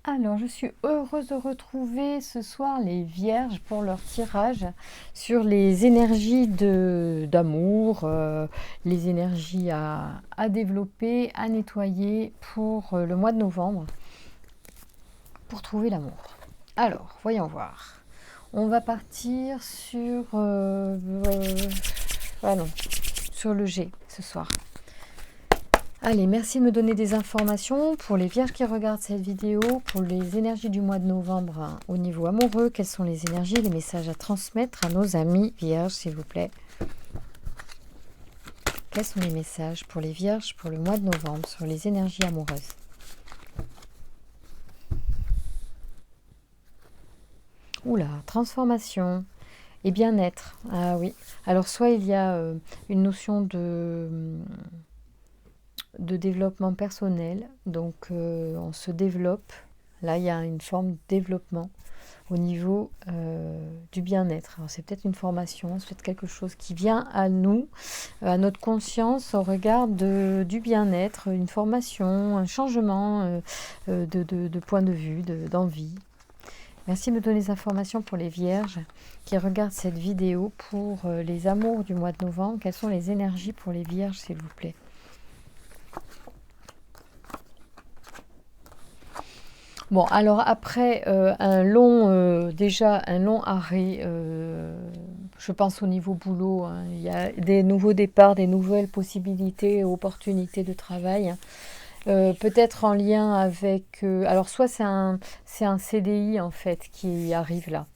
Alors, je suis heureuse de retrouver ce soir les vierges pour leur tirage sur les énergies d'amour, les énergies à développer, à nettoyer pour le mois de novembre, pour trouver l'amour. Alors, voyons voir. On va partir sur, ah non, sur le G ce soir. Allez, merci de me donner des informations. Pour les vierges qui regardent cette vidéo, pour les énergies du mois de novembre au niveau amoureux, quelles sont les énergies, les messages à transmettre à nos amis vierges, s'il vous plaît? Quels sont les messages pour les vierges pour le mois de novembre sur les énergies amoureuses? Oula, transformation et bien-être. Ah oui. Alors, soit il y a une notion de développement personnel, donc on se développe. Là, il y a une forme de développement au niveau du bien-être. Alors, c'est peut-être une formation, c'est peut-être quelque chose qui vient à nous, à notre conscience, au regard du bien-être, une formation, un changement de point de vue, d'envie. Merci de me donner les informations pour les vierges qui regardent cette vidéo pour les amours du mois de novembre. Quelles sont les énergies pour les vierges, s'il vous plaît? Bon, alors après déjà un long arrêt, je pense au niveau boulot, hein, il y a des nouveaux départs, des nouvelles possibilités, opportunités de travail. Peut-être en lien avec... alors soit c'est un CDI en fait qui arrive là.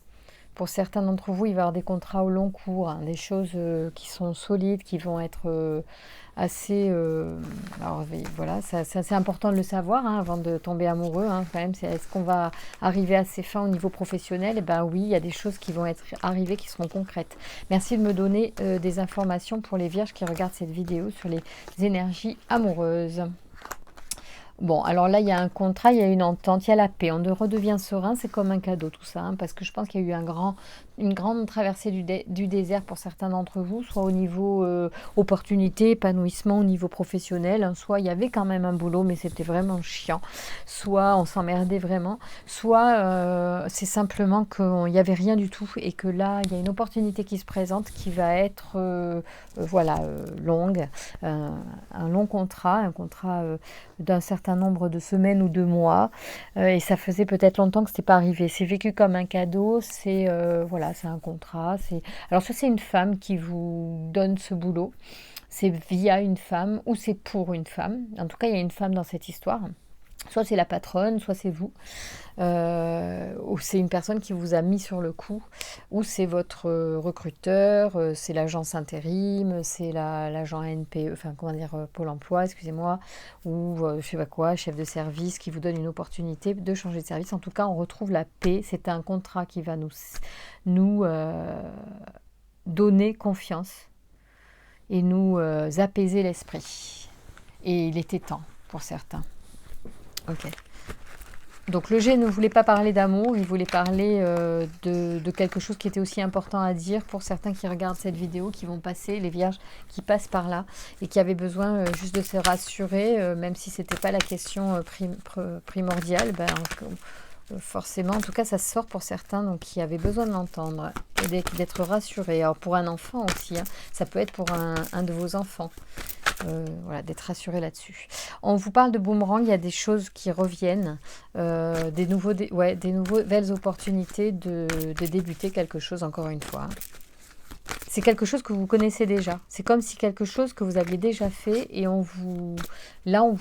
Pour certains d'entre vous, il va y avoir des contrats au long cours, hein, des choses qui sont solides, qui vont être assez... alors voilà, c'est important de le savoir hein, avant de tomber amoureux. Hein, quand même, est-ce qu'on va arriver à ses fins au niveau professionnel? Eh bien oui, il y a des choses qui vont être arrivées qui seront concrètes. Merci de me donner des informations pour les vierges qui regardent cette vidéo sur les énergies amoureuses. Bon, alors là, il y a un contrat, il y a une entente, il y a la paix. On redevient serein, c'est comme un cadeau tout ça, hein, parce que je pense qu'il y a eu une grande traversée du désert pour certains d'entre vous, soit au niveau opportunité, épanouissement, au niveau professionnel, hein, soit il y avait quand même un boulot, mais c'était vraiment chiant, soit on s'emmerdait vraiment, soit c'est simplement qu'il n'y avait rien du tout et que là, il y a une opportunité qui se présente qui va être longue, un long contrat, un contrat d'un certain nombre de semaines ou de mois et ça faisait peut-être longtemps que c'était pas arrivé. C'est vécu comme un cadeau, c'est c'est un contrat. Alors soit c'est une femme qui vous donne ce boulot, c'est via une femme ou c'est pour une femme. En tout cas, il y a une femme dans cette histoire. Soit c'est la patronne, soit c'est vous, ou c'est une personne qui vous a mis sur le coup, ou c'est votre recruteur, c'est l'agence intérim, c'est l'agent NPE, enfin comment dire, Pôle emploi, excusez-moi, ou je sais pas quoi, chef de service qui vous donne une opportunité de changer de service. En tout cas, on retrouve la paix. C'est un contrat qui va nous donner confiance et nous apaiser l'esprit. Et il était temps pour certains. Ok. Donc le G ne voulait pas parler d'amour, il voulait parler de quelque chose qui était aussi important à dire pour certains qui regardent cette vidéo, qui vont passer, les vierges qui passent par là et qui avaient besoin juste de se rassurer, même si ce n'était pas la question primordiale. Forcément, en tout cas, ça sort pour certains donc qui avaient besoin de l'entendre et d'être rassurés. Alors pour un enfant aussi, hein, ça peut être pour un de vos enfants. D'être rassuré là-dessus. On vous parle de boomerang, il y a des choses qui reviennent, des nouvelles opportunités de débuter quelque chose encore une fois. C'est quelque chose que vous connaissez déjà. C'est comme si quelque chose que vous aviez déjà fait et on vous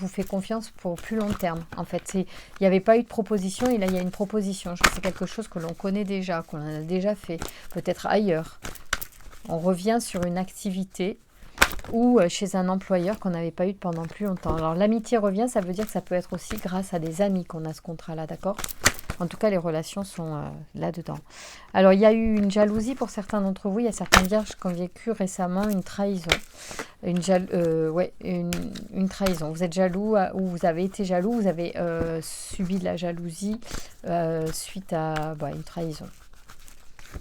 fait confiance pour plus long terme. En fait, il n'y avait pas eu de proposition et là il y a une proposition. C'est quelque chose que l'on connaît déjà, qu'on a déjà fait, peut-être ailleurs. On revient sur une activité ou chez un employeur qu'on n'avait pas eu pendant plus longtemps. Alors l'amitié revient, ça veut dire que ça peut être aussi grâce à des amis qu'on a ce contrat-là, d'accord? En tout cas, les relations sont là-dedans. Alors il y a eu une jalousie pour certains d'entre vous, il y a certaines vierges qui ont vécu récemment une trahison. Une trahison. Vous êtes jaloux ou vous avez été jaloux, vous avez subi de la jalousie suite à une trahison.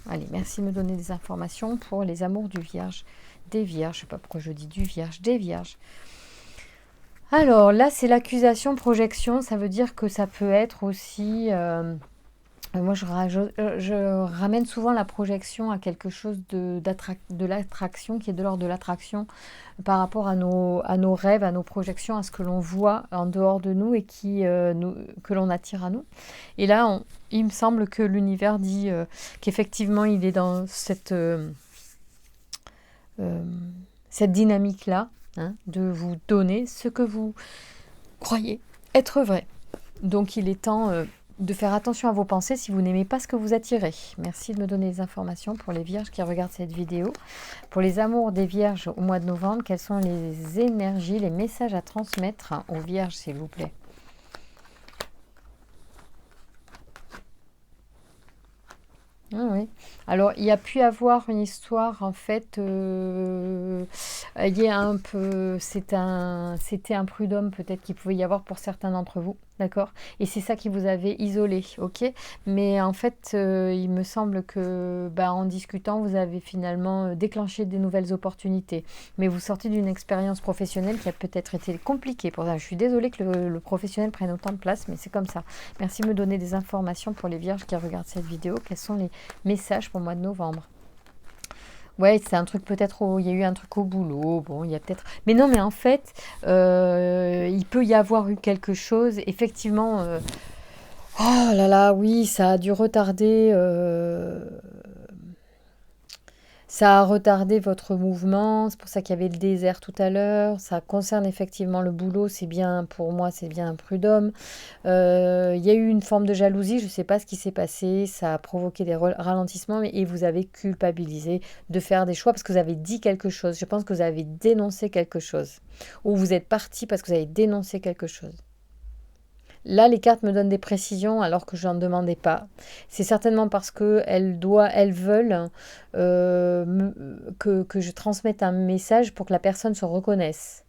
Allez, merci de me donner des informations pour les amours du vierge. Des vierges, je ne sais pas pourquoi je dis du vierge, des vierges. Alors là, c'est l'accusation projection. Ça veut dire que ça peut être aussi... moi, je ramène souvent la projection à quelque chose de l'attraction, qui est de l'ordre de l'attraction par rapport à nos rêves, à nos projections, à ce que l'on voit en dehors de nous et que l'on attire à nous. Et là, il me semble que l'univers dit qu'effectivement, il est dans cette dynamique-là, hein, de vous donner ce que vous croyez être vrai. Donc, il est temps de faire attention à vos pensées si vous n'aimez pas ce que vous attirez. Merci de me donner des informations pour les vierges qui regardent cette vidéo. Pour les amours des vierges au mois de novembre, quelles sont les énergies, les messages à transmettre aux vierges, s'il vous plaît? Ah oui. Alors, il y a pu avoir une histoire, en fait, il y a un peu, c'était un prud'homme peut-être qu'il pouvait y avoir pour certains d'entre vous, d'accord? Et c'est ça qui vous avait isolé, ok? Mais en fait, il me semble que, bah, en discutant, vous avez finalement déclenché des nouvelles opportunités. Mais vous sortez d'une expérience professionnelle qui a peut-être été compliquée. Pour ça, je suis désolée que le professionnel prenne autant de place, mais c'est comme ça. Merci de me donner des informations pour les vierges qui regardent cette vidéo. Quels sont les message pour le mois de novembre? Ouais, c'est un truc peut-être il y a eu un truc au boulot, bon, il y a peut-être... Mais non, mais en fait, il peut y avoir eu quelque chose, effectivement... Oh là là, oui, ça a dû retarder... Ça a retardé votre mouvement, c'est pour ça qu'il y avait le désert tout à l'heure. Ça concerne effectivement le boulot, c'est bien, pour moi, c'est bien un prud'homme. Il y a eu une forme de jalousie, je ne sais pas ce qui s'est passé, ça a provoqué des ralentissements et vous avez culpabilisé de faire des choix parce que vous avez dit quelque chose. Je pense que vous avez dénoncé quelque chose. Ou vous êtes parti parce que vous avez dénoncé quelque chose. Là, les cartes me donnent des précisions alors que je n'en demandais pas. C'est certainement parce qu'elles veulent que je transmette un message pour que la personne se reconnaisse.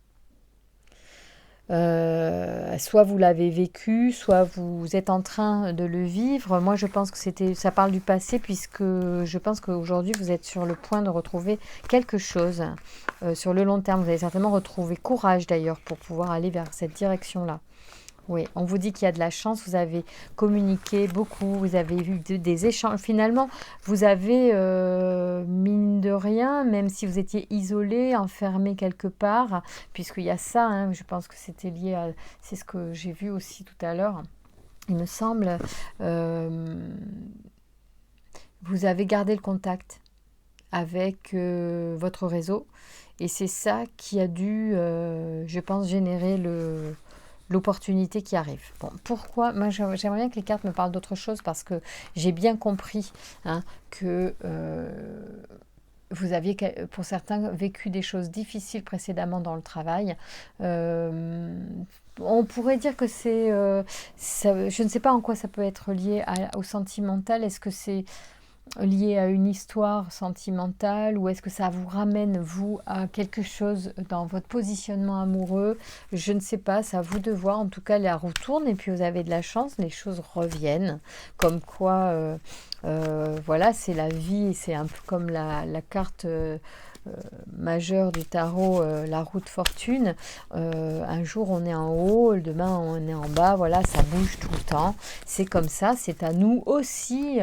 Soit vous l'avez vécu, soit vous êtes en train de le vivre. Moi, je pense que ça parle du passé puisque je pense qu'aujourd'hui, vous êtes sur le point de retrouver quelque chose sur le long terme. Vous allez certainement retrouver courage d'ailleurs pour pouvoir aller vers cette direction-là. Oui, on vous dit qu'il y a de la chance, vous avez communiqué beaucoup, vous avez eu des échanges. Finalement, vous avez, mine de rien, même si vous étiez isolé, enfermé quelque part, puisqu'il y a ça, hein, je pense que c'était lié à... C'est ce que j'ai vu aussi tout à l'heure, il me semble. Vous avez gardé le contact avec votre réseau, et c'est ça qui a dû, je pense, générer l'opportunité qui arrive. Bon, pourquoi? Moi, j'aimerais bien que les cartes me parlent d'autre chose parce que j'ai bien compris, hein, que vous aviez, pour certains, vécu des choses difficiles précédemment dans le travail. On pourrait dire que c'est... je ne sais pas en quoi ça peut être lié au sentimental. Est-ce que c'est lié à une histoire sentimentale ou est-ce que ça vous ramène, vous, à quelque chose dans votre positionnement amoureux? Je ne sais pas, c'est à vous de voir. En tout cas, la roue tourne et puis vous avez de la chance, les choses reviennent. Comme quoi, voilà, c'est la vie, c'est un peu comme la carte... majeure du tarot, la roue de fortune. Un jour on est en haut, demain on est en bas, voilà, ça bouge tout le temps. C'est comme ça, c'est à nous aussi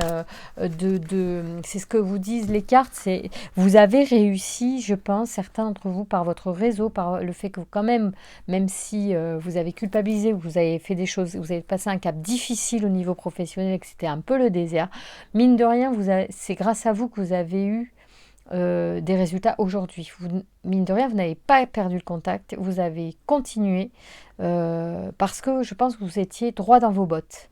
c'est ce que vous disent les cartes, c'est vous avez réussi, je pense, certains d'entre vous, par votre réseau, par le fait que quand même si vous avez culpabilisé, vous avez fait des choses, vous avez passé un cap difficile au niveau professionnel et que c'était un peu le désert, mine de rien, c'est grâce à vous que vous avez eu des résultats aujourd'hui. Mine de rien, vous n'avez pas perdu le contact, vous avez continué parce que je pense que vous étiez droit dans vos bottes.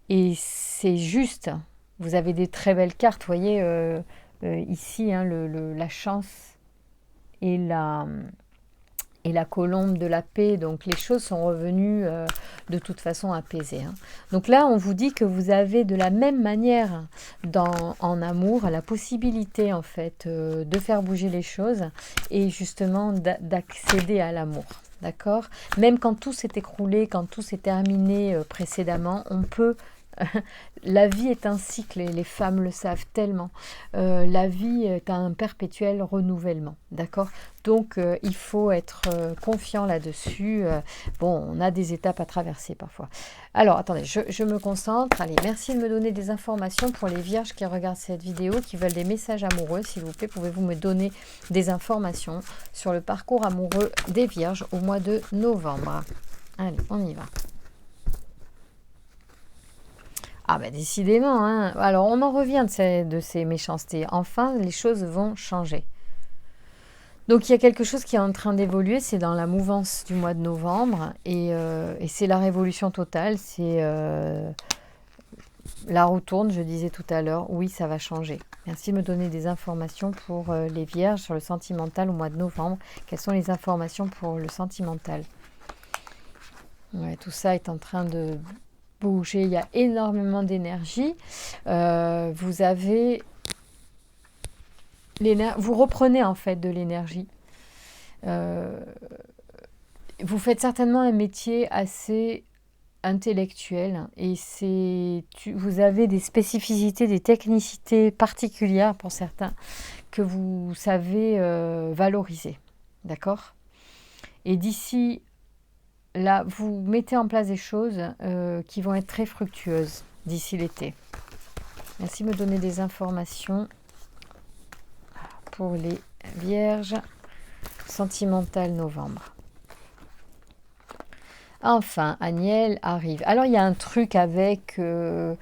Et c'est juste, vous avez des très belles cartes, vous voyez, ici, hein, la chance et la colombe de la paix, donc les choses sont revenues de toute façon apaisées. Hein. Donc là, on vous dit que vous avez de la même manière en amour la possibilité en fait de faire bouger les choses et justement d'accéder à l'amour. D'accord? Même quand tout s'est écroulé, quand tout s'est terminé précédemment, on peut La vie est un cycle et les femmes le savent tellement. La vie est un perpétuel renouvellement, d'accord? Donc, il faut être confiant là-dessus. Bon, on a des étapes à traverser parfois. Alors, attendez, je me concentre. Allez, merci de me donner des informations pour les vierges qui regardent cette vidéo, qui veulent des messages amoureux. S'il vous plaît, pouvez-vous me donner des informations sur le parcours amoureux des vierges au mois de novembre? Allez, on y va. Ah bah décidément, hein. Alors on en revient de ces méchancetés. Enfin, les choses vont changer. Donc il y a quelque chose qui est en train d'évoluer, c'est dans la mouvance du mois de novembre, et c'est la révolution totale, c'est la roue tourne, je disais tout à l'heure, oui ça va changer. Merci de me donner des informations pour les vierges sur le sentimental au mois de novembre. Quelles sont les informations pour le sentimental? Ouais, tout ça est en train de bouger, il y a énormément d'énergie. Vous avez vous reprenez en fait de l'énergie. Vous faites certainement un métier assez intellectuel et vous avez des spécificités, des technicités particulières pour certains que vous savez valoriser. D'accord? Et d'ici là, vous mettez en place des choses qui vont être très fructueuses d'ici l'été. Merci de me donner des informations pour les vierges sentimentales novembre. Enfin, Aniel arrive. Alors, il y a un truc avec le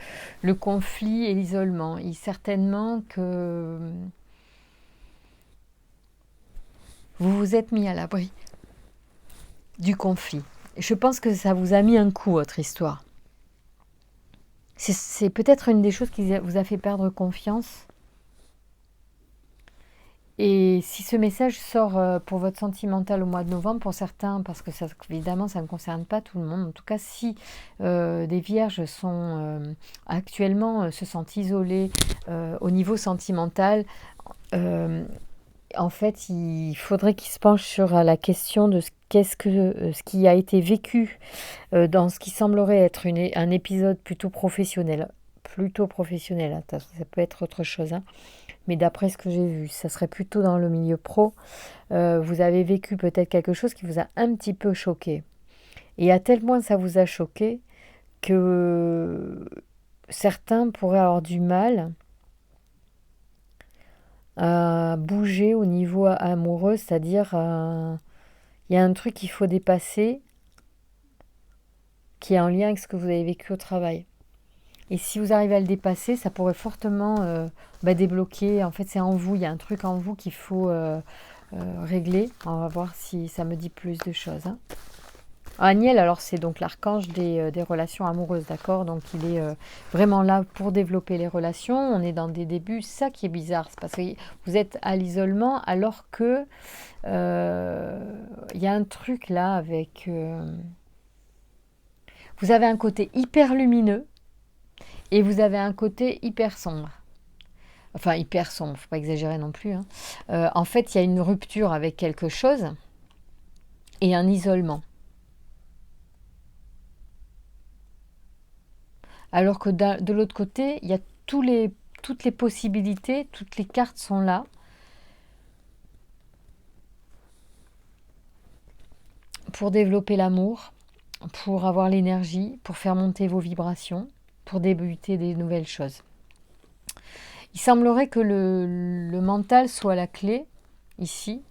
conflit et l'isolement. Il certainement que vous vous êtes mis à l'abri du conflit. Je pense que ça vous a mis un coup, votre histoire. C'est peut-être une des choses qui vous a fait perdre confiance. Et si ce message sort pour votre sentimental au mois de novembre, pour certains, parce que ça, évidemment ça ne concerne pas tout le monde, en tout cas si des vierges actuellement se sentent isolées au niveau sentimental, en fait il faudrait qu'ils se penchent sur la question de ce qui a été vécu dans ce qui semblerait être un épisode plutôt professionnel. Hein, ça peut être autre chose, hein. Mais d'après ce que j'ai vu, ça serait plutôt dans le milieu pro. Vous avez vécu peut-être quelque chose qui vous a un petit peu choqué. Et à tel point ça vous a choqué que certains pourraient avoir du mal à bouger au niveau amoureux, c'est-à-dire il y a un truc qu'il faut dépasser qui est en lien avec ce que vous avez vécu au travail. Et si vous arrivez à le dépasser, ça pourrait fortement débloquer. En fait, c'est en vous. Il y a un truc en vous qu'il faut régler. On va voir si ça me dit plus de choses. Hein. Aniel, alors c'est donc l'archange des relations amoureuses, d'accord? Donc il est vraiment là pour développer les relations. On est dans des débuts. Ça qui est bizarre, c'est parce que vous êtes à l'isolement alors que il y a un truc là avec... vous avez un côté hyper lumineux. Et vous avez un côté hyper sombre. Enfin, hyper sombre, faut pas exagérer non plus. Hein. En fait, il y a une rupture avec quelque chose et un isolement. Alors que de l'autre côté, il y a toutes les possibilités, toutes les cartes sont là. Pour développer l'amour, pour avoir l'énergie, pour faire monter vos vibrations, pour débuter des nouvelles choses. Il semblerait que le mental soit la clé ici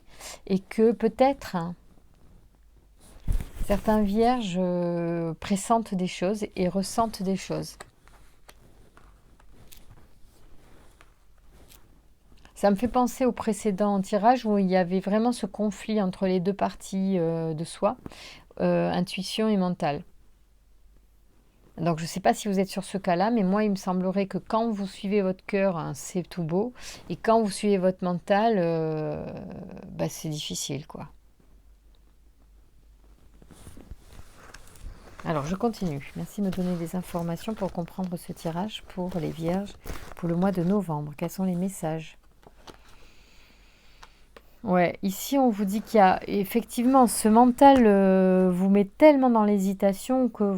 et que peut-être certains vierges pressentent des choses et ressentent des choses. Ça me fait penser au précédent tirage où il y avait vraiment ce conflit entre les deux parties de soi, intuition et mental. Donc je ne sais pas si vous êtes sur ce cas-là, mais moi il me semblerait que quand vous suivez votre cœur, hein, c'est tout beau, et quand vous suivez votre mental, c'est difficile, quoi. Alors je continue. Merci de me donner des informations pour comprendre ce tirage pour les vierges pour le mois de novembre. Quels sont les messages? Ouais, ici on vous dit qu'il y a effectivement ce mental vous met tellement dans l'hésitation que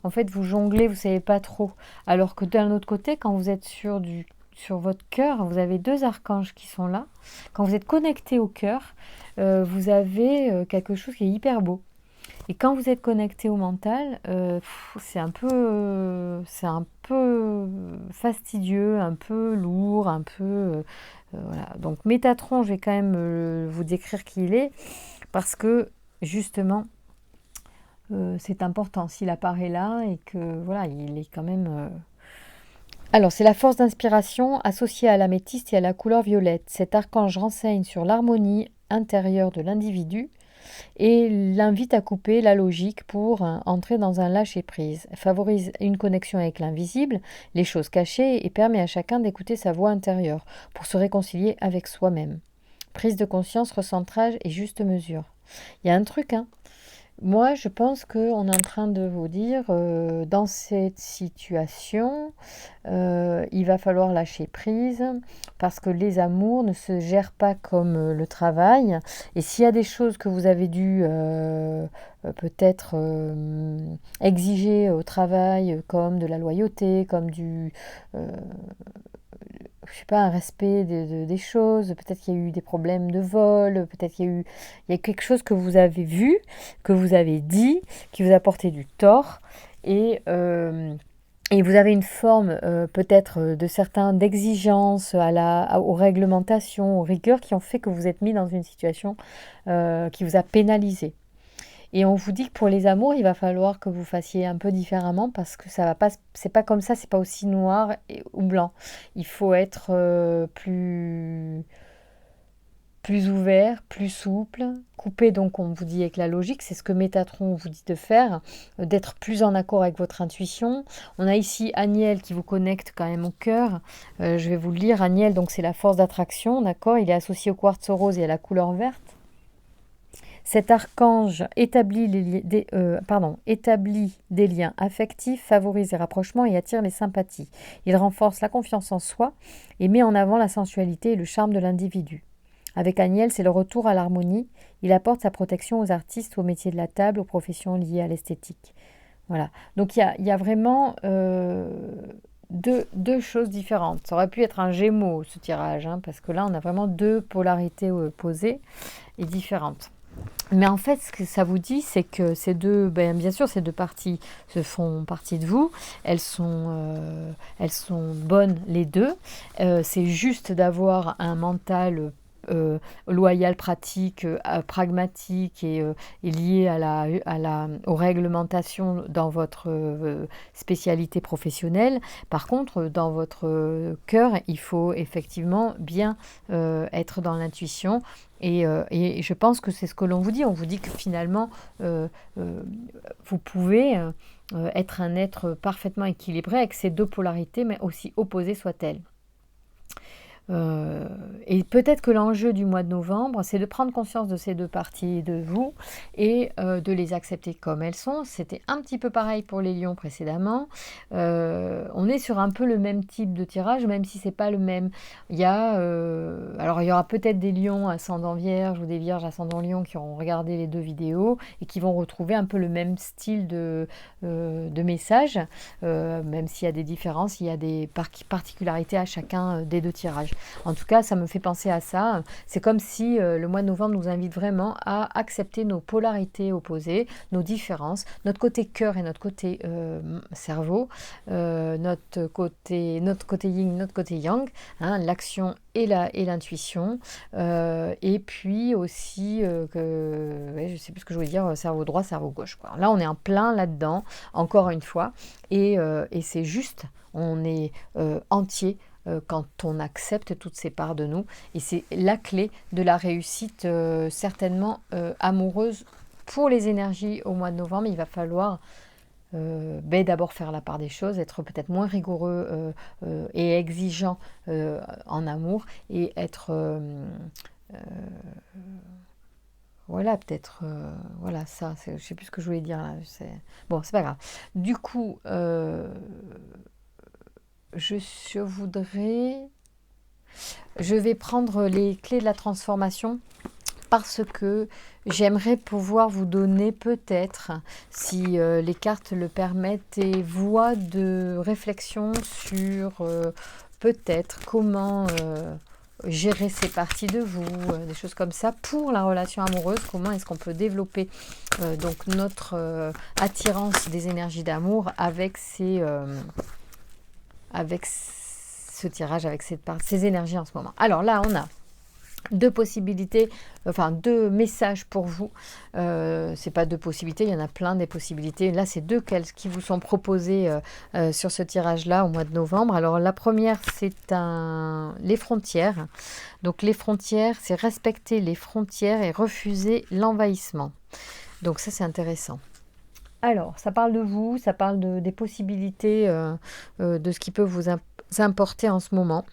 en fait, vous jonglez, vous savez pas trop. Alors que d'un autre côté, quand vous êtes sur votre cœur, vous avez deux archanges qui sont là. Quand vous êtes connecté au cœur, vous avez quelque chose qui est hyper beau. Et quand vous êtes connecté au mental, c'est un peu fastidieux, un peu lourd, un peu voilà. Donc Métatron, je vais quand même vous décrire qui il est parce que justement c'est important s'il apparaît là et que voilà, il est quand même. Alors, c'est la force d'inspiration associée à l'améthyste et à la couleur violette. Cet archange renseigne sur l'harmonie intérieure de l'individu et l'invite à couper la logique pour entrer dans un lâcher-prise. Favorise une connexion avec l'invisible, les choses cachées et permet à chacun d'écouter sa voix intérieure pour se réconcilier avec soi-même. Prise de conscience, recentrage et juste mesure. Il y a un truc, hein. Moi, je pense qu'on est en train de vous dire, dans cette situation, il va falloir lâcher prise parce que les amours ne se gèrent pas comme le travail. Et s'il y a des choses que vous avez dû peut-être exiger au travail, comme de la loyauté, comme je sais pas, un respect des choses, peut-être qu'il y a eu des problèmes de vol, peut-être il y a quelque chose que vous avez vu, que vous avez dit, qui vous a porté du tort, et, euh, et vous avez une forme peut-être de certains d'exigence aux réglementations, aux rigueurs qui ont fait que vous êtes mis dans une situation qui vous a pénalisé. Et on vous dit que pour les amours, il va falloir que vous fassiez un peu différemment parce que ça va pas, c'est pas comme ça, c'est pas aussi noir ou blanc. Il faut être plus ouvert, plus souple, couper donc on vous dit avec la logique, c'est ce que Métatron vous dit de faire, d'être plus en accord avec votre intuition. On a ici Aniel qui vous connecte quand même au cœur. Je vais vous le lire. Aniel, donc c'est la force d'attraction, d'accord. Il est associé au quartz rose et à la couleur verte. Cet archange établit des liens affectifs, favorise les rapprochements et attire les sympathies. Il renforce la confiance en soi et met en avant la sensualité et le charme de l'individu. Avec Agnel, c'est le retour à l'harmonie. Il apporte sa protection aux artistes, aux métiers de la table, aux professions liées à l'esthétique. Voilà. Donc il y a vraiment deux choses différentes. Ça aurait pu être un Gémeaux, ce tirage, hein, parce que là, on a vraiment deux polarités opposées et différentes. Mais en fait, ce que ça vous dit, c'est que ces deux, bien sûr, ces deux parties se font partie de vous. Elles sont bonnes les deux. C'est juste d'avoir un mental loyal, pratique, pragmatique et lié aux réglementations dans votre spécialité professionnelle. Par contre, dans votre cœur, il faut effectivement bien être dans l'intuition. Et je pense que c'est ce que l'on vous dit. On vous dit que finalement, vous pouvez être un être parfaitement équilibré avec ces deux polarités, mais aussi opposées soient-elles. Et peut-être que l'enjeu du mois de novembre, c'est de prendre conscience de ces deux parties de vous et de les accepter comme elles sont. C'était un petit peu pareil pour les lions précédemment. On est sur un peu le même type de tirage, même si c'est pas le même. Alors il y aura peut-être des lions ascendant vierge ou des vierges ascendant lion qui auront regardé les deux vidéos et qui vont retrouver un peu le même style de message, même s'il y a des différences, il y a des particularités à chacun des deux tirages. En tout cas, ça me fait penser à ça. C'est comme si le mois de novembre nous invite vraiment à accepter nos polarités opposées, nos différences, notre côté cœur et notre côté cerveau, notre côté yin, notre côté yang, hein, l'action et l'intuition. Et puis aussi, je ne sais plus ce que je voulais dire, cerveau droit, cerveau gauche, quoi. Là, on est en plein là-dedans, encore une fois. Et c'est juste, on est entier quand on accepte toutes ces parts de nous. Et c'est la clé de la réussite certainement amoureuse pour les énergies au mois de novembre. Il va falloir d'abord faire la part des choses, être peut-être moins rigoureux et exigeant en amour et être... voilà, peut-être... voilà, ça, je ne sais plus ce que je voulais dire là. Bon, c'est pas grave. Du coup, je voudrais... Je vais prendre les clés de la transformation parce que j'aimerais pouvoir vous donner peut-être, si les cartes le permettent, des voies de réflexion sur peut-être comment gérer ces parties de vous, des choses comme ça pour la relation amoureuse. Comment est-ce qu'on peut développer donc notre attirance des énergies d'amour avec ce tirage, avec ces énergies en ce moment. Alors là, on a deux possibilités, enfin deux messages pour vous. C'est pas deux possibilités, il y en a plein des possibilités. Là, c'est deux qui vous sont proposées sur ce tirage-là au mois de novembre. Alors la première, c'est les frontières. Donc les frontières, c'est respecter les frontières et refuser l'envahissement. Donc ça, c'est intéressant. Alors, ça parle de vous, ça parle des possibilités de ce qui peut vous importer en ce moment.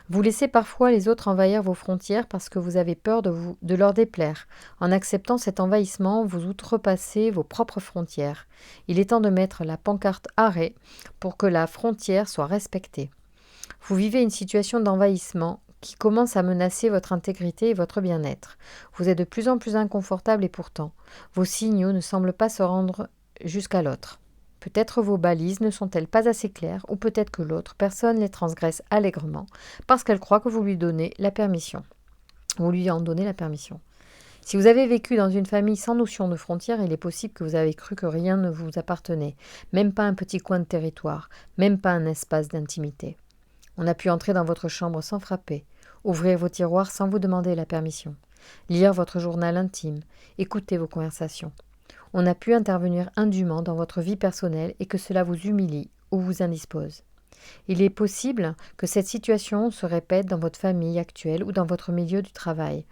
Vous laissez parfois les autres envahir vos frontières parce que vous avez peur de leur déplaire. En acceptant cet envahissement, vous outrepassez vos propres frontières. Il est temps de mettre la pancarte arrêt pour que la frontière soit respectée. Vous vivez une situation d'envahissement qui commence à menacer votre intégrité et votre bien-être. Vous êtes de plus en plus inconfortable et pourtant, vos signaux ne semblent pas se rendre jusqu'à l'autre. Peut-être vos balises ne sont-elles pas assez claires, ou peut-être que l'autre personne les transgresse allègrement, parce qu'elle croit que vous lui donnez la permission. Vous lui en donnez la permission. Si vous avez vécu dans une famille sans notion de frontières, il est possible que vous avez cru que rien ne vous appartenait, même pas un petit coin de territoire, même pas un espace d'intimité. On a pu entrer dans votre chambre sans frapper, ouvrir vos tiroirs sans vous demander la permission, lire votre journal intime, écouter vos conversations. On a pu intervenir indûment dans votre vie personnelle et que cela vous humilie ou vous indispose. Il est possible que cette situation se répète dans votre famille actuelle ou dans votre milieu du travail.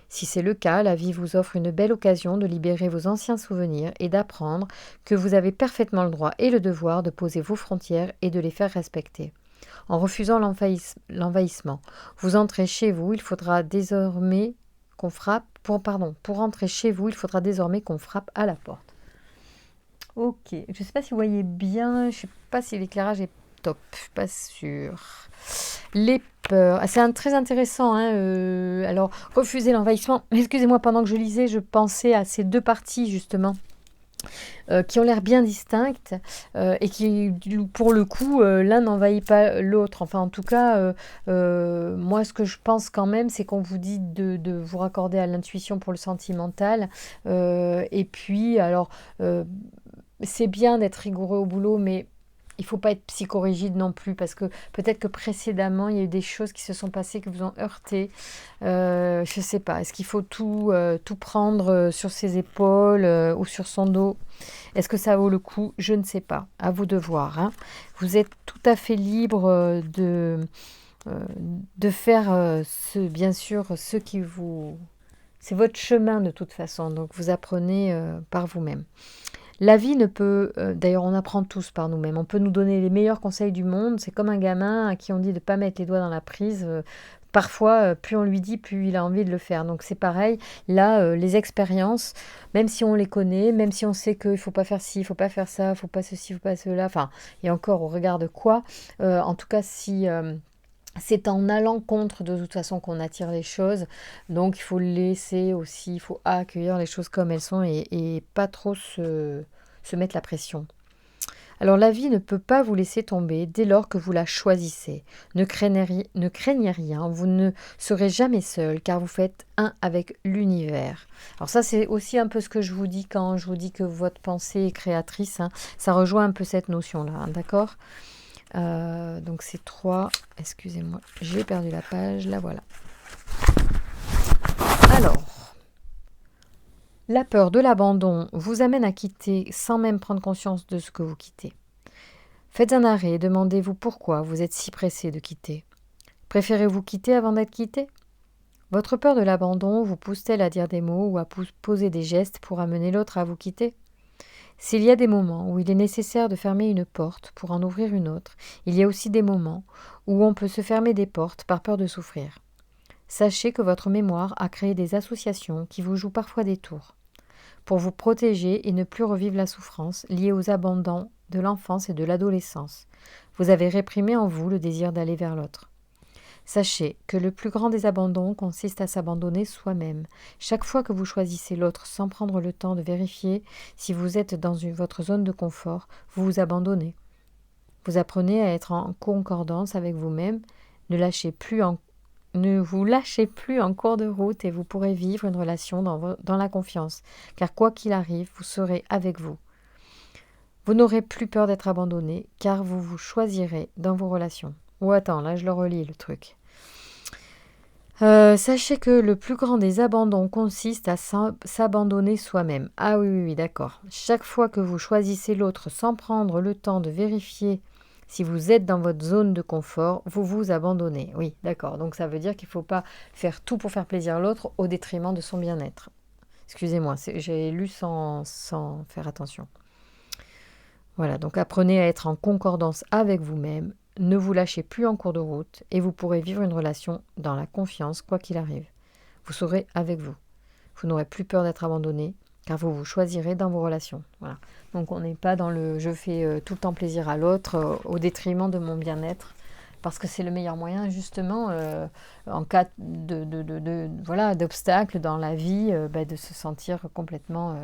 Si c'est le cas, la vie vous offre une belle occasion de libérer vos anciens souvenirs et d'apprendre que vous avez parfaitement le droit et le devoir de poser vos frontières et de les faire respecter. En refusant l'envahissement, vous entrez chez vous, il faudra désormais qu'on frappe. Pour entrer chez vous, il faudra désormais qu'on frappe à la porte. Ok, je ne sais pas si vous voyez bien, je ne sais pas si l'éclairage est top, je ne suis pas sûre. Les peurs, c'est très intéressant. Alors, refuser l'envahissement. Excusez-moi, pendant que je lisais, je pensais à ces deux parties justement. Qui ont l'air bien distinctes et qui, pour le coup, l'un n'envahit pas l'autre. Enfin, en tout cas, moi, ce que je pense quand même, c'est qu'on vous dit de vous raccorder à l'intuition pour le sentimental. Et puis, alors, c'est bien d'être rigoureux au boulot, mais il ne faut pas être psychorigide non plus, parce que peut-être que précédemment, il y a eu des choses qui se sont passées, qui vous ont heurté. Je ne sais pas, est-ce qu'il faut tout prendre sur ses épaules ou sur son dos? Est-ce que ça vaut le coup? Je ne sais pas, à vous de voir. Hein. Vous êtes tout à fait libre de faire, bien sûr, ce qui vous... C'est votre chemin de toute façon, donc vous apprenez par vous-même. La vie ne peut, d'ailleurs on apprend tous par nous-mêmes, on peut nous donner les meilleurs conseils du monde, c'est comme un gamin à qui on dit de ne pas mettre les doigts dans la prise, parfois plus on lui dit, plus il a envie de le faire, donc c'est pareil, là les expériences, même si on les connaît, même si on sait qu'il ne faut pas faire ci, il ne faut pas faire ça, il ne faut pas ceci, il ne faut pas cela, enfin, et encore au regard de quoi, en tout cas si... c'est en allant contre de toute façon qu'on attire les choses, donc il faut laisser aussi, il faut accueillir les choses comme elles sont et pas trop se mettre la pression. Alors la vie ne peut pas vous laisser tomber dès lors que vous la choisissez. Ne craignez rien, vous ne serez jamais seul car vous faites un avec l'univers. Alors ça c'est aussi un peu ce que je vous dis quand je vous dis que votre pensée est créatrice, hein. Ça rejoint un peu cette notion-là, hein, d'accord ? Donc c'est 3, excusez-moi, j'ai perdu la page, la voilà. Alors, la peur de l'abandon vous amène à quitter sans même prendre conscience de ce que vous quittez. Faites un arrêt et demandez-vous pourquoi vous êtes si pressé de quitter. Préférez-vous quitter avant d'être quitté ? Votre peur de l'abandon vous pousse-t-elle à dire des mots ou à poser des gestes pour amener l'autre à vous quitter ? S'il y a des moments où il est nécessaire de fermer une porte pour en ouvrir une autre, il y a aussi des moments où on peut se fermer des portes par peur de souffrir. Sachez que votre mémoire a créé des associations qui vous jouent parfois des tours. Pour vous protéger et ne plus revivre la souffrance liée aux abandons de l'enfance et de l'adolescence, vous avez réprimé en vous le désir d'aller vers l'autre. Sachez que le plus grand des abandons consiste à s'abandonner soi-même. Chaque fois que vous choisissez l'autre sans prendre le temps de vérifier si vous êtes dans votre zone de confort, vous vous abandonnez. Vous apprenez à être en concordance avec vous-même. Ne vous lâchez plus en cours de route et vous pourrez vivre une relation dans la confiance. Car quoi qu'il arrive, vous serez avec vous. Vous n'aurez plus peur d'être abandonné car vous vous choisirez dans vos relations. Ou attends, là je le relis le truc. Sachez que le plus grand des abandons consiste à s'abandonner soi-même. Ah oui, d'accord. Chaque fois que vous choisissez l'autre sans prendre le temps de vérifier si vous êtes dans votre zone de confort, vous vous abandonnez. Oui, d'accord. Donc ça veut dire qu'il ne faut pas faire tout pour faire plaisir à l'autre au détriment de son bien-être. Excusez-moi, j'ai lu sans faire attention. Voilà, donc apprenez à être en concordance avec vous-même. Ne vous lâchez plus en cours de route et vous pourrez vivre une relation dans la confiance, quoi qu'il arrive. Vous serez avec vous. Vous n'aurez plus peur d'être abandonné, car vous vous choisirez dans vos relations. Voilà. Donc on n'est pas dans le « je fais tout le temps plaisir à l'autre au détriment de mon bien-être », parce que c'est le meilleur moyen, justement, en cas d'obstacle dans la vie, de se sentir complètement,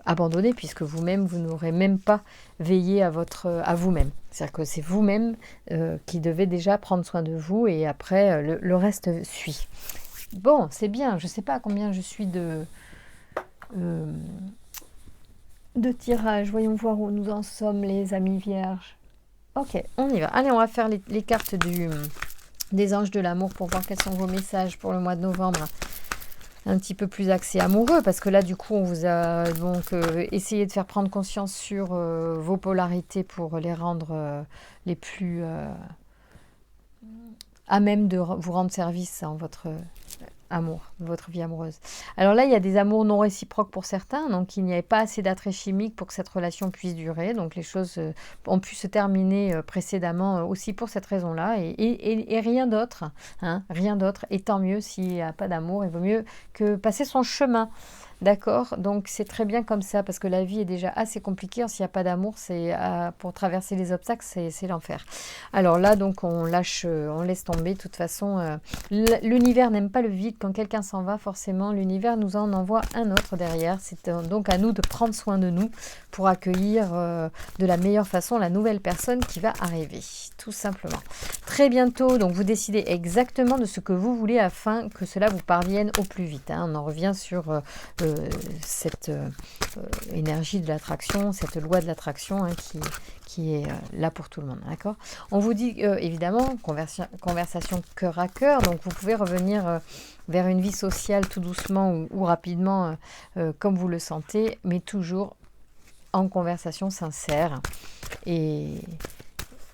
abandonné, puisque vous-même, vous n'aurez même pas veillé à vous-même. C'est-à-dire que c'est vous-même qui devez déjà prendre soin de vous, et après, le reste suit. Bon, c'est bien. Je ne sais pas combien je suis de tirage. Voyons voir où nous en sommes, les amis vierges. Ok, on y va. Allez, on va faire les cartes des anges de l'amour pour voir quels sont vos messages pour le mois de novembre. Un petit peu plus axé amoureux, parce que là, du coup, on vous a donc essayé de faire prendre conscience sur vos polarités pour les rendre les plus à même de vous rendre service en votre amour, votre vie amoureuse. Alors là, il y a des amours non réciproques pour certains, donc il n'y avait pas assez d'attrait chimique pour que cette relation puisse durer, donc les choses ont pu se terminer précédemment aussi pour cette raison-là, et rien d'autre, hein, rien d'autre, et tant mieux s'il n'y a pas d'amour, il vaut mieux que passer son chemin. D'accord, donc c'est très bien comme ça, parce que la vie est déjà assez compliquée. S'il n'y a pas d'amour, pour traverser les obstacles, c'est l'enfer. Alors là, donc on laisse tomber. De toute façon, l'univers n'aime pas le vide. Quand quelqu'un s'en va, forcément, l'univers nous en envoie un autre derrière. C'est donc à nous de prendre soin de nous pour accueillir de la meilleure façon la nouvelle personne qui va arriver, tout simplement. Très bientôt, donc vous décidez exactement de ce que vous voulez afin que cela vous parvienne au plus vite. Hein. On en revient sur cette énergie de l'attraction, cette loi de l'attraction qui est là pour tout le monde. D'accord ? On vous dit évidemment, conversation cœur à cœur, donc vous pouvez revenir vers une vie sociale tout doucement ou rapidement comme vous le sentez, mais toujours en conversation sincère et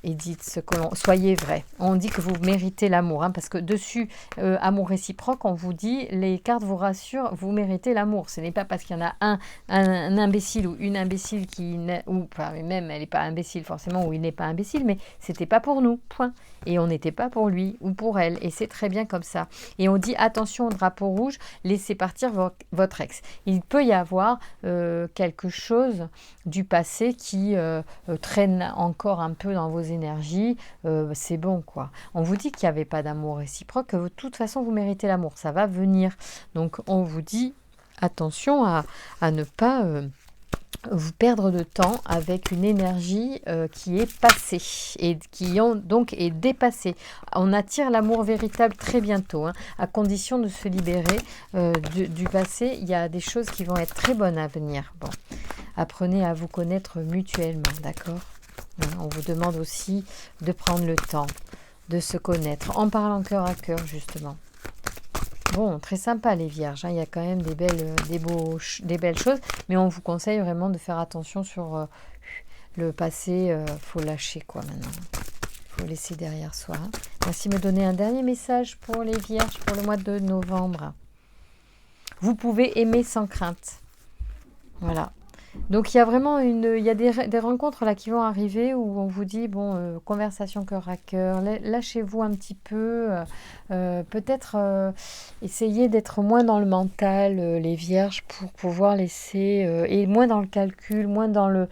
dites ce que soyez vrai. On dit que vous méritez l'amour, hein, parce que dessus, amour réciproque, on vous dit, les cartes vous rassurent, vous méritez l'amour. Ce n'est pas parce qu'il y en a un imbécile ou une imbécile enfin, même elle n'est pas imbécile forcément, ou il n'est pas imbécile, mais c'était pas pour nous, point. Et on n'était pas pour lui ou pour elle, et c'est très bien comme ça. Et on dit attention au drapeau rouge, laissez partir votre ex. Il peut y avoir quelque chose du passé qui traîne encore un peu dans vos énergies, c'est bon quoi. On vous dit qu'il n'y avait pas d'amour réciproque, que de toute façon vous méritez l'amour, ça va venir. Donc on vous dit attention à ne pas vous perdre de temps avec une énergie qui est passée et qui donc est dépassée. On attire l'amour véritable très bientôt, hein, à condition de se libérer du passé. Il y a des choses qui vont être très bonnes à venir. Bon, apprenez à vous connaître mutuellement, d'accord ? On vous demande aussi de prendre le temps de se connaître en parlant cœur à cœur, justement. Bon, très sympa les vierges, hein. Il y a quand même des belles choses, mais on vous conseille vraiment de faire attention sur le passé. Faut lâcher quoi maintenant, faut laisser derrière soi. Hein. Merci de me donner un dernier message pour les vierges pour le mois de novembre. Vous pouvez aimer sans crainte. Voilà. Donc il y a vraiment il y a des rencontres là qui vont arriver où on vous dit, bon, conversation cœur à cœur, lâchez-vous un petit peu, peut-être essayez d'être moins dans le mental, les vierges, pour pouvoir laisser, et moins dans le calcul, moins dans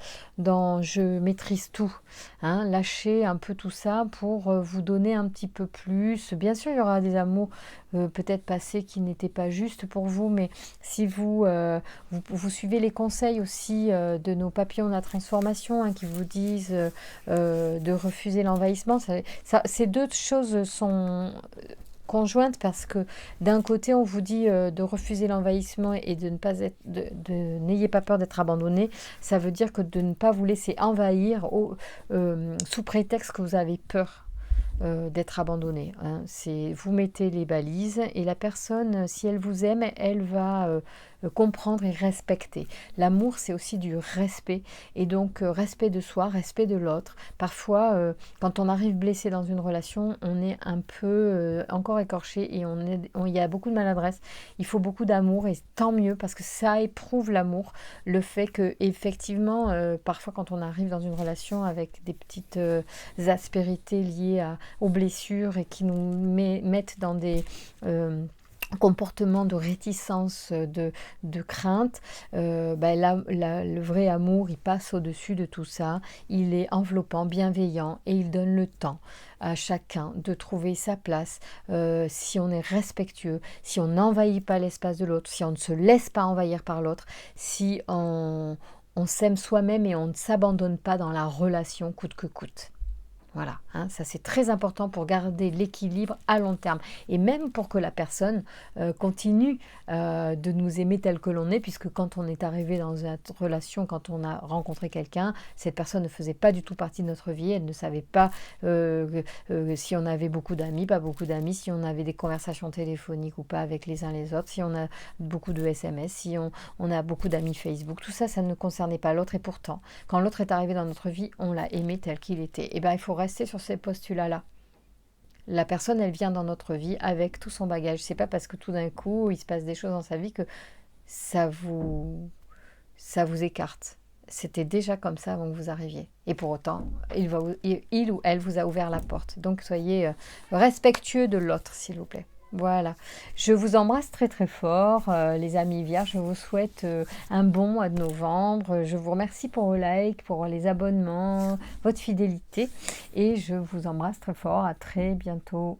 je maîtrise tout. Hein, lâchez un peu tout ça pour vous donner un petit peu plus. Bien sûr, il y aura des amours peut-être passés qui n'étaient pas justes pour vous, mais si vous suivez les conseils aussi de nos papillons de la transformation, hein, qui vous disent de refuser l'envahissement. Ces deux choses sont conjointes, parce que d'un côté on vous dit de refuser l'envahissement et de ne pas être, n'ayez pas peur d'être abandonné. Ça veut dire que de ne pas vous laisser envahir sous prétexte que vous avez peur d'être abandonné. Hein. Vous mettez les balises et la personne, si elle vous aime, elle va comprendre et respecter. L'amour, c'est aussi du respect, et donc respect de soi, respect de l'autre. Parfois, quand on arrive blessé dans une relation, on est un peu encore écorché et il y a beaucoup de maladresse. Il faut beaucoup d'amour, et tant mieux, parce que ça éprouve l'amour, le fait que effectivement, parfois quand on arrive dans une relation avec des petites aspérités liées aux blessures et qui nous mettent dans des comportement de réticence, de crainte, le vrai amour, il passe au-dessus de tout ça, il est enveloppant, bienveillant, et il donne le temps à chacun de trouver sa place. Si on est respectueux, si on n'envahit pas l'espace de l'autre, si on ne se laisse pas envahir par l'autre, si on s'aime soi-même et on ne s'abandonne pas dans la relation coûte que coûte. Voilà, hein, ça c'est très important pour garder l'équilibre à long terme, et même pour que la personne continue de nous aimer tel que l'on est, puisque quand on est arrivé dans une relation, quand on a rencontré quelqu'un, cette personne ne faisait pas du tout partie de notre vie, elle ne savait pas si on avait beaucoup d'amis, pas beaucoup d'amis, si on avait des conversations téléphoniques ou pas avec les uns les autres, si on a beaucoup de SMS, si on a beaucoup d'amis Facebook, tout ça, ça ne concernait pas l'autre, et pourtant, quand l'autre est arrivé dans notre vie, on l'a aimé tel qu'il était. Et bien, il faut rester sur ces postulats-là. La personne, elle vient dans notre vie avec tout son bagage. C'est pas parce que tout d'un coup, il se passe des choses dans sa vie que ça vous écarte. C'était déjà comme ça avant que vous arriviez. Et pour autant, il ou elle vous a ouvert la porte. Donc, soyez respectueux de l'autre, s'il vous plaît. Voilà. Je vous embrasse très très fort, les amis vierges. Je vous souhaite un bon mois de novembre. Je vous remercie pour vos likes, pour les abonnements, votre fidélité. Et je vous embrasse très fort. À très bientôt.